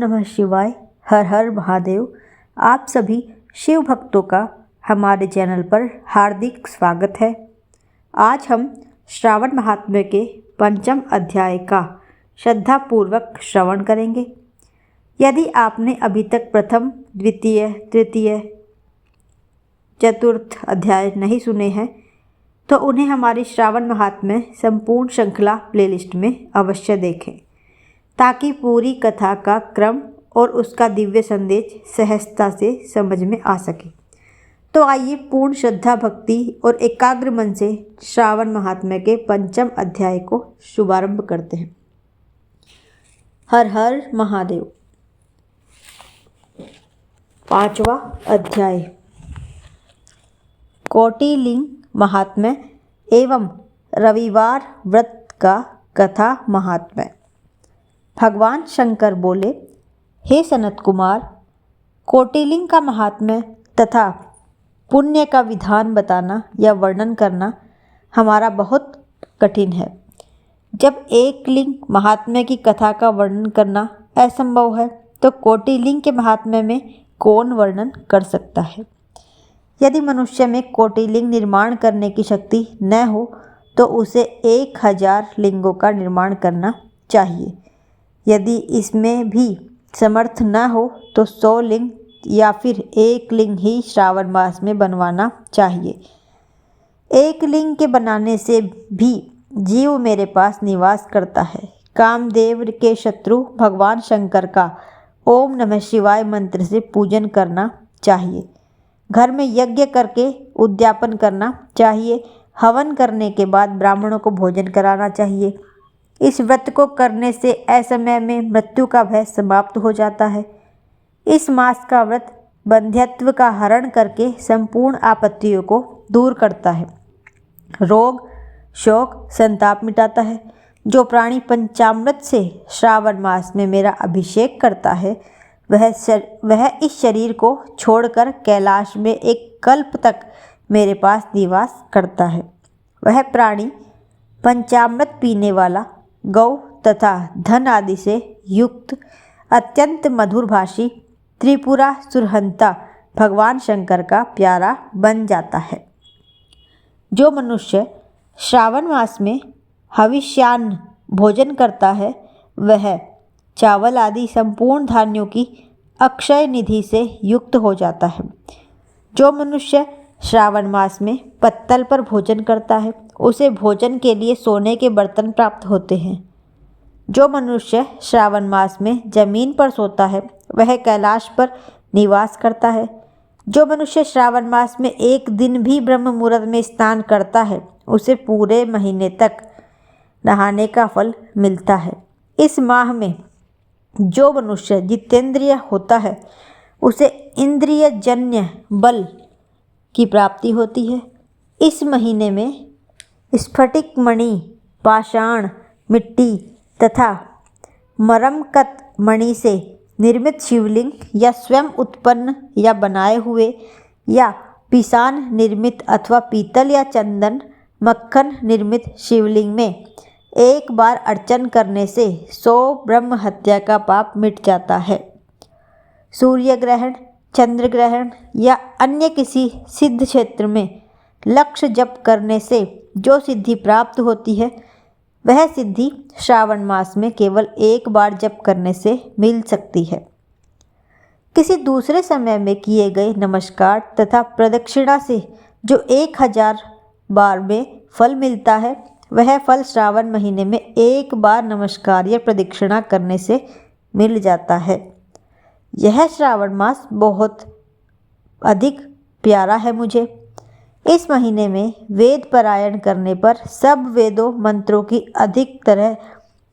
नमः शिवाय। हर हर महादेव। आप सभी शिव भक्तों का हमारे चैनल पर हार्दिक स्वागत है। आज हम श्रावण महात्म्य के पंचम अध्याय का श्रद्धापूर्वक श्रवण करेंगे। यदि आपने अभी तक प्रथम, द्वितीय, तृतीय, चतुर्थ अध्याय नहीं सुने हैं तो उन्हें हमारी श्रावण महात्म्य संपूर्ण श्रृंखला प्लेलिस्ट में अवश्य देखें, ताकि पूरी कथा का क्रम और उसका दिव्य संदेश सहजता से समझ में आ सके। तो आइए पूर्ण श्रद्धा, भक्ति और एकाग्र मन से श्रावण महात्म्य के पंचम अध्याय को शुभारंभ करते हैं। हर हर महादेव। पांचवा अध्याय, कोटिलिंग महात्म्य एवं रविवार व्रत का कथा महात्म्य। भगवान शंकर बोले, हे सनत कुमार, कोटिलिंग का महात्म्य तथा पुण्य का विधान बताना या वर्णन करना हमारा बहुत कठिन है। जब एक लिंग महात्म्य की कथा का वर्णन करना असंभव है तो कोटिलिंग के महात्म्य में कौन वर्णन कर सकता है। यदि मनुष्य में कोटिलिंग निर्माण करने की शक्ति न हो तो उसे 1000 लिंगों का निर्माण करना चाहिए। यदि इसमें भी समर्थ न हो तो 100 लिंग या फिर 1 लिंग ही श्रावण मास में बनवाना चाहिए। 1 लिंग के बनाने से भी जीव मेरे पास निवास करता है। कामदेव के शत्रु भगवान शंकर का ओम नमः शिवाय मंत्र से पूजन करना चाहिए। घर में यज्ञ करके उद्यापन करना चाहिए। हवन करने के बाद ब्राह्मणों को भोजन कराना चाहिए। इस व्रत को करने से असमय में मृत्यु का भय समाप्त हो जाता है। इस मास का व्रत बंध्यत्व का हरण करके संपूर्ण आपत्तियों को दूर करता है, रोग, शोक, संताप मिटाता है। जो प्राणी पंचामृत से श्रावण मास में मेरा अभिषेक करता है वह इस शरीर को छोड़कर कैलाश में एक कल्प तक मेरे पास निवास करता है। वह प्राणी पंचामृत पीने वाला, गौ तथा धन आदि से युक्त, अत्यंत मधुरभाषी, त्रिपुरा सुरहंता भगवान शंकर का प्यारा बन जाता है। जो मनुष्य श्रावण मास में हविष्यान्न भोजन करता है वह चावल आदि संपूर्ण धान्यों की अक्षय निधि से युक्त हो जाता है। जो मनुष्य श्रावण मास में पत्तल पर भोजन करता है उसे भोजन के लिए सोने के बर्तन प्राप्त होते हैं। जो मनुष्य श्रावण मास में जमीन पर सोता है वह कैलाश पर निवास करता है। जो मनुष्य श्रावण मास में एक दिन भी ब्रह्म मुहूर्त में स्नान करता है उसे पूरे महीने तक नहाने का फल मिलता है। इस माह में जो मनुष्य जितेंद्रिय होता है उसे इंद्रिय जन्य बल की प्राप्ति होती है। इस महीने में स्फटिक मणि, पाषाण, मिट्टी तथा मरमकत मणि से निर्मित शिवलिंग या स्वयं उत्पन्न या बनाए हुए या पिसान निर्मित अथवा पीतल या चंदन मक्खन निर्मित शिवलिंग में एक बार अर्चन करने से 100 ब्रह्म हत्या का पाप मिट जाता है। सूर्य ग्रहण, चंद्र ग्रहण या अन्य किसी सिद्ध क्षेत्र में लक्ष्य जप करने से जो सिद्धि प्राप्त होती है वह सिद्धि श्रावण मास में केवल एक बार जप करने से मिल सकती है। किसी दूसरे समय में किए गए नमस्कार तथा प्रदक्षिणा से जो 1000 बार में फल मिलता है वह फल श्रावण महीने में एक बार नमस्कार या प्रदक्षिणा करने से मिल जाता है। यह श्रावण मास बहुत अधिक प्यारा है मुझे। इस महीने में वेद पारायण करने पर सब वेदों मंत्रों की अधिक तरह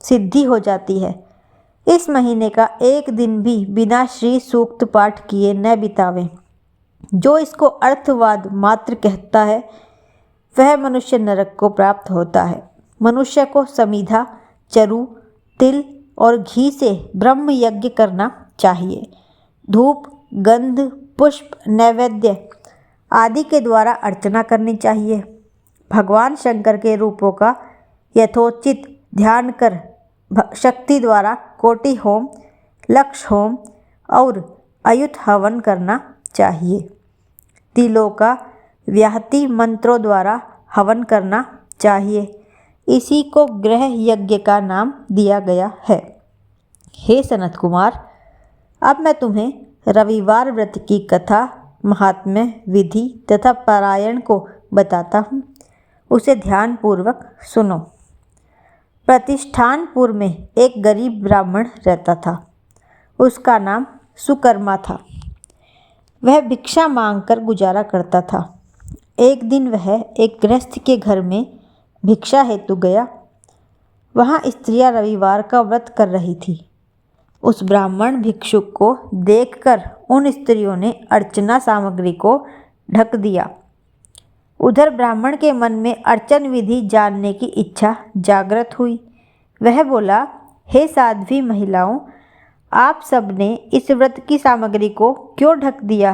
सिद्धि हो जाती है। इस महीने का एक दिन भी बिना श्री सूक्त पाठ किए न बितावें। जो इसको अर्थवाद मात्र कहता है वह मनुष्य नरक को प्राप्त होता है। मनुष्य को समीधा, चरु, तिल और घी से ब्रह्म यज्ञ करना चाहिए। धूप, गंध, पुष्प, नैवेद्य आदि के द्वारा अर्चना करनी चाहिए। भगवान शंकर के रूपों का यथोचित ध्यान कर शक्ति द्वारा कोटि होम, लक्ष्य होम और अयुत हवन करना चाहिए। तिलों का व्याहति मंत्रों द्वारा हवन करना चाहिए। इसी को ग्रह यज्ञ का नाम दिया गया है। हे सनत कुमार, अब मैं तुम्हें रविवार व्रत की कथा, महात्म्य, विधि तथा पारायण को बताता हूँ। उसे ध्यानपूर्वक सुनो। प्रतिष्ठानपुर में एक गरीब ब्राह्मण रहता था। उसका नाम सुकर्मा था। वह भिक्षा मांगकर गुजारा करता था। एक दिन वह एक गृहस्थ के घर में भिक्षा हेतु गया। वहाँ स्त्रियां रविवार का व्रत कर रही थी। उस ब्राह्मण भिक्षुक को देखकर उन स्त्रियों ने अर्चना सामग्री को ढक दिया। उधर ब्राह्मण के मन में अर्चन विधि जानने की इच्छा जागृत हुई। वह बोला, हे साध्वी महिलाओं, आप सबने इस व्रत की सामग्री को क्यों ढक दिया?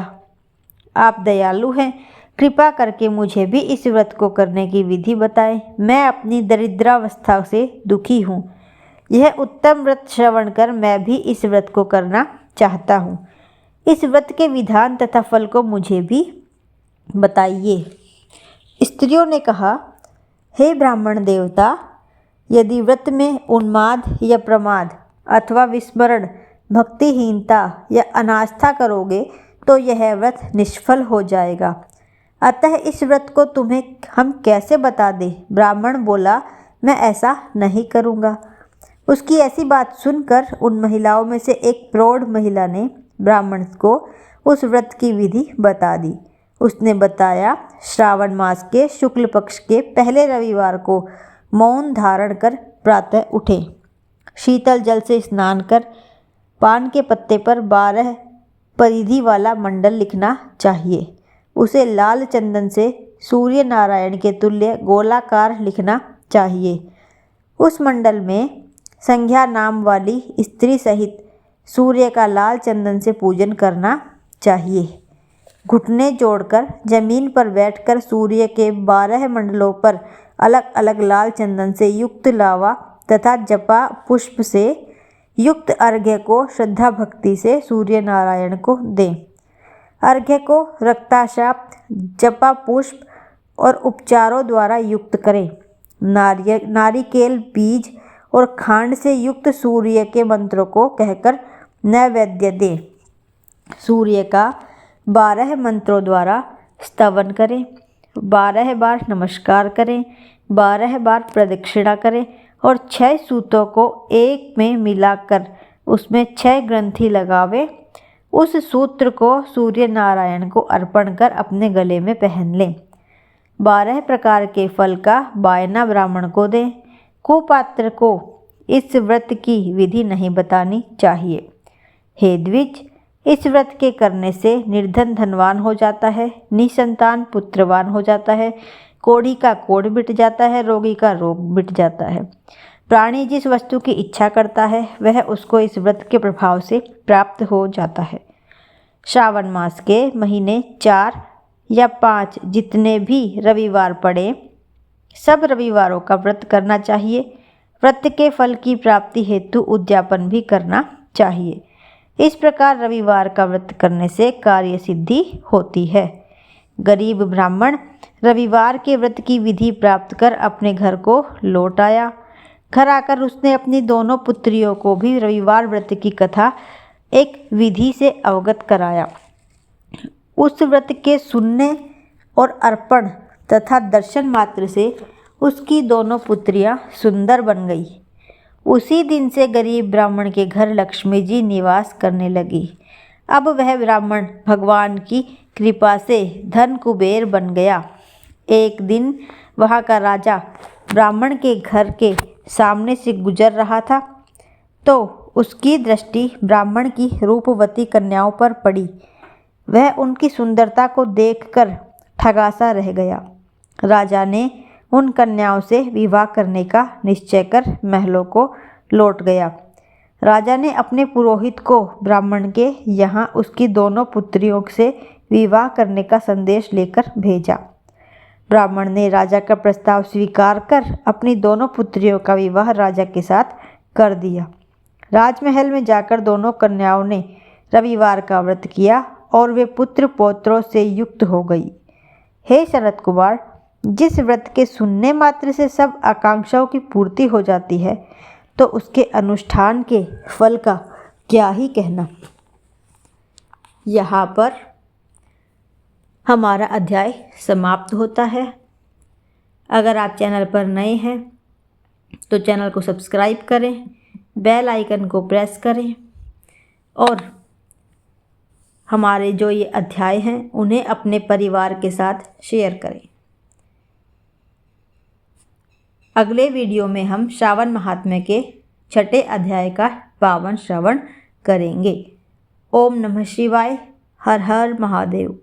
आप दयालु हैं, कृपा करके मुझे भी इस व्रत को करने की विधि बताएं। मैं अपनी दरिद्रावस्था से दुखी हूँ। यह उत्तम व्रत श्रवण कर मैं भी इस व्रत को करना चाहता हूँ। इस व्रत के विधान तथा फल को मुझे भी बताइए। स्त्रियों ने कहा, हे ब्राह्मण देवता, यदि व्रत में उन्माद या प्रमाद अथवा विस्मरण, भक्तिहीनता या अनास्था करोगे तो यह व्रत निष्फल हो जाएगा। अतः इस व्रत को तुम्हें हम कैसे बता दें? ब्राह्मण बोला, मैं ऐसा नहीं करूँगा। उसकी ऐसी बात सुनकर उन महिलाओं में से एक प्रौढ़ महिला ने ब्राह्मण को उस व्रत की विधि बता दी। उसने बताया, श्रावण मास के शुक्ल पक्ष के पहले रविवार को मौन धारण कर प्रातः उठें, शीतल जल से स्नान कर पान के पत्ते पर 12 परिधि वाला मंडल लिखना चाहिए। उसे लाल चंदन से सूर्य नारायण के तुल्य गोलाकार लिखना चाहिए। उस मंडल में संज्ञा नाम वाली स्त्री सहित सूर्य का लाल चंदन से पूजन करना चाहिए। घुटने जोड़कर जमीन पर बैठकर सूर्य के 12 मंडलों पर अलग अलग लाल चंदन से युक्त लावा तथा जपा पुष्प से युक्त अर्घ्य को श्रद्धा भक्ति से सूर्य नारायण को दें। अर्घ्य को रक्ताशाप, जपा पुष्प और उपचारों द्वारा युक्त करें। नारिकेल बीज और खांड से युक्त सूर्य के मंत्रों को कहकर नैवेद्य दें। सूर्य का 12 मंत्रों द्वारा स्तवन करें, 12 बार नमस्कार करें, 12 बार प्रदक्षिणा करें और 6 सूतों को एक में मिलाकर उसमें 6 ग्रंथि लगावें। उस सूत्र को सूर्य नारायण को अर्पण कर अपने गले में पहन लें। 12 प्रकार के फल का बायना ब्राह्मण को दें। कुपात्र को इस व्रत की विधि नहीं बतानी चाहिए। हे द्विज, इस व्रत के करने से निर्धन धनवान हो जाता है, निसंतान पुत्रवान हो जाता है, कोढ़ी का कोढ़ मिट जाता है, रोगी का रोग मिट जाता है। प्राणी जिस वस्तु की इच्छा करता है वह उसको इस व्रत के प्रभाव से प्राप्त हो जाता है। श्रावण मास के महीने 4 या 5 जितने भी रविवार पड़े, सब रविवारों का व्रत करना चाहिए। व्रत के फल की प्राप्ति हेतु उद्यापन भी करना चाहिए। इस प्रकार रविवार का व्रत करने से कार्य सिद्धि होती है। गरीब ब्राह्मण रविवार के व्रत की विधि प्राप्त कर अपने घर को लौट आया। घर आकर उसने अपनी दोनों पुत्रियों को भी रविवार व्रत की कथा एक विधि से अवगत कराया। उस व्रत के सुनने और अर्पण तथा दर्शन मात्र से उसकी दोनों पुत्रियां सुंदर बन गई। उसी दिन से गरीब ब्राह्मण के घर लक्ष्मी जी निवास करने लगी। अब वह ब्राह्मण भगवान की कृपा से धन कुबेर बन गया। एक दिन वहाँ का राजा ब्राह्मण के घर के सामने से गुजर रहा था तो उसकी दृष्टि ब्राह्मण की रूपवती कन्याओं पर पड़ी। वह उनकी सुंदरता को देखकर ठगासा रह गया। राजा ने उन कन्याओं से विवाह करने का निश्चय कर महलों को लौट गया। राजा ने अपने पुरोहित को ब्राह्मण के यहाँ उसकी दोनों पुत्रियों से विवाह करने का संदेश लेकर भेजा। ब्राह्मण ने राजा का प्रस्ताव स्वीकार कर अपनी दोनों पुत्रियों का विवाह राजा के साथ कर दिया। राजमहल में जाकर दोनों कन्याओं ने रविवार का व्रत किया और वे पुत्र पौत्रों से युक्त हो गई। हे सनत कुमार, जिस व्रत के सुनने मात्र से सब आकांक्षाओं की पूर्ति हो जाती है, तो उसके अनुष्ठान के फल का क्या ही कहना। यहाँ पर हमारा अध्याय समाप्त होता है। अगर आप चैनल पर नए हैं तो चैनल को सब्सक्राइब करें, बेल आइकन को प्रेस करें और हमारे जो ये अध्याय हैं उन्हें अपने परिवार के साथ शेयर करें। अगले वीडियो में हम श्रावण महात्म्य के 6ठे अध्याय का पावन श्रवण करेंगे। ओम नमः शिवाय। हर हर महादेव।